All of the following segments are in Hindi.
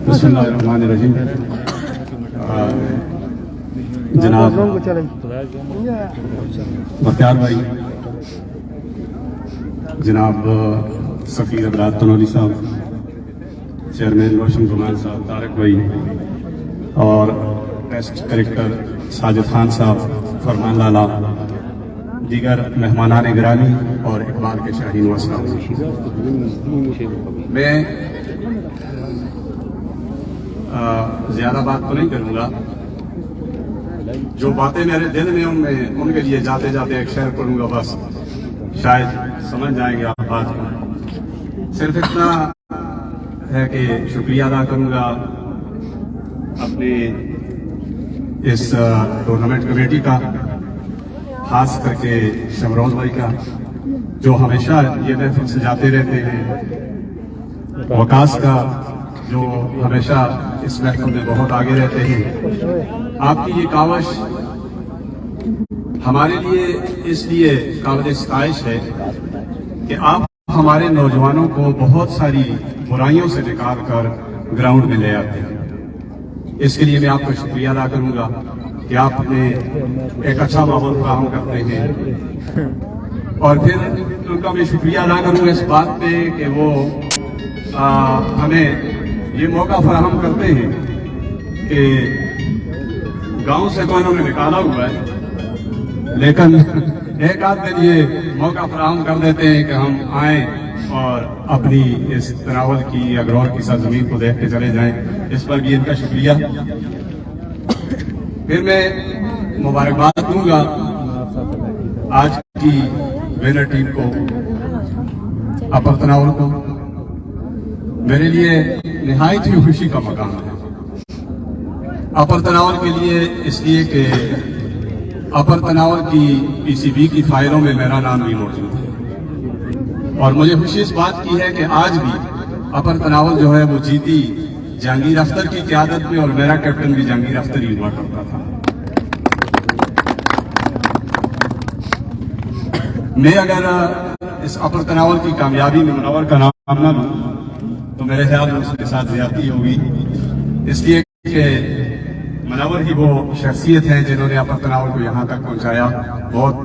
बिस्मिल्लाहिर्रहमानिर्रहीम। जनाब बख्तियार भाई, जनाब सफ़ीर अबरार तनौली साहब, चेयरमैन रोशन गुमान साहब, तारक भाई और टेस्ट करेक्टर साजिद खान साहब, फरमान लाला, दीगर मेहमानान गिरानी और इकबाल के शाहीन वस्लाम। मैं ज़्यादा बात तो नहीं करूँगा। जो बातें मेरे दिल में उनके लिए जाते जाते एक शेर पढ़ूंगा, बस शायद समझ जाएंगे आप बात को। सिर्फ इतना है कि शुक्रिया अदा करूंगा अपने इस टूर्नामेंट कमेटी का, खास करके शमरोज भाई का, जो हमेशा ये महफिल सजाते रहते हैं, वकास का, जो हमेशा इस महफिल में बहुत आगे रहते हैं। आपकी ये कावश हमारे लिए इसलिए काबिल इस्ताइश है कि आप हमारे नौजवानों को बहुत सारी बुराइयों से निकाल कर ग्राउंड में ले आते हैं। इसके लिए मैं आपका शुक्रिया अदा करूंगा कि आपने एक अच्छा माहौल फराहम करते हैं। और फिर उनका मैं शुक्रिया अदा करूंगा इस बात पे कि वो हमें ये मौका फराहम करते हैं कि गांव से तो इन्होंने निकाला हुआ है, लेकिन एक आध दिन ये मौका फराहम कर देते हैं कि हम आए और अपनी इस तनावल की अग्रौर की सरजमीन को देख के चले जाएं। इस पर भी इनका शुक्रिया। फिर मैं मुबारकबाद दूंगा आज की विनर टीम को, अपर तनावल को। मेरे लिए निहायत ही खुशी का मकाम है अपर तनावल के लिए, इसलिए कि अपर तनावल की पीसीबी की फाइलों में मेरा नाम भी मौजूद है। और मुझे खुशी इस बात की है कि आज भी अपर तनावल जो है वो जीती जहांगीर अख्तर की क़यादत में, और मेरा कैप्टन भी जहांगीर अख्तर ही हुआ करता था। मैं अगर इस अपर तनावल की कामयाबी में मुनव्वर का नाम ना लूं तो मेरे ख्याल में उसके साथ ज्यादती होगी, इसलिए कि मुनव्वर ही वो शख्सियत है जिन्होंने अपर तनावल को यहाँ तक पहुँचाया। बहुत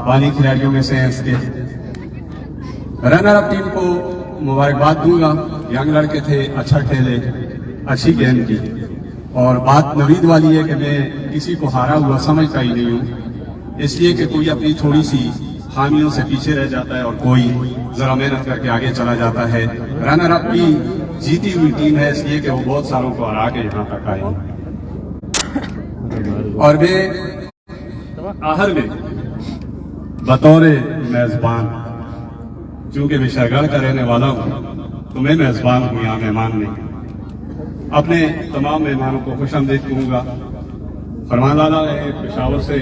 बानी खिलाड़ियों में से हैं इसके। रनर अप टीम को मुबारकबाद दूंगा, यंग लड़के थे, अच्छा खेले, अच्छी गेंद की। और बात नवीद वाली है कि मैं किसी को हारा हुआ समझता ही नहीं हूँ, इसलिए कि कोई अपनी थोड़ी सी खामियों से पीछे रह जाता है और कोई जरा मेहनत करके आगे चला जाता है। रनर अप की जीती हुई टीम है, इसलिए कि वो बहुत सालों को हरा के यहाँ तक आए। और वे आहर में बतौर मेजबान, चूंकि मैं शरगढ़ का रहने वाला हूँ तो मैं मेजबान हूँ, यहाँ मेहमान नहीं। अपने तमाम मेहमानों को खुशामदीद कहूँगा। फरमान लाला है पेशावर से,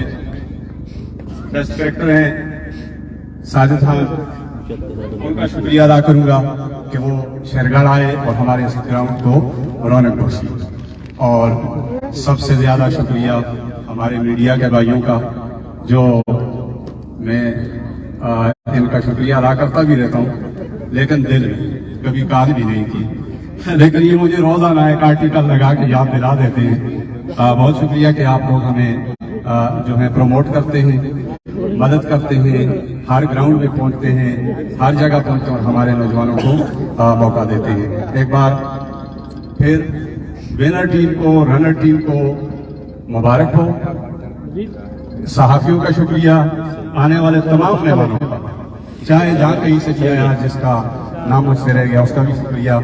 टेस्ट करेक्टर हैं साजिद खान, उनका शुक्रिया अदा करूंगा कि वो शहरगढ़ आए और हमारे इस ग्राउंड को रौनक बख्शी। और सबसे ज्यादा शुक्रिया हमारे मीडिया के भाइयों का, जो मैं इनका शुक्रिया अदा करता भी रहता हूँ, लेकिन दिल में कभी काल भी नहीं की, लेकिन ये मुझे रोजाना एक आर्टिकल लगा के याद दिला देते हैं। बहुत शुक्रिया कि आप लोग हमें जो है प्रमोट करते हैं, मदद करते हैं, हर ग्राउंड में पहुंचते हैं, हर जगह पहुंचते हैं और हमारे नौजवानों को मौका देते हैं। एक बार फिर विनर टीम को, रनर टीम को मुबारक हो। सहाफियों का शुक्रिया, आने वाले तमाम मेहमानों का, चाहे जहाँ कहीं से किया, यहाँ जिसका नाम मुझसे रह गया उसका भी शुक्रिया।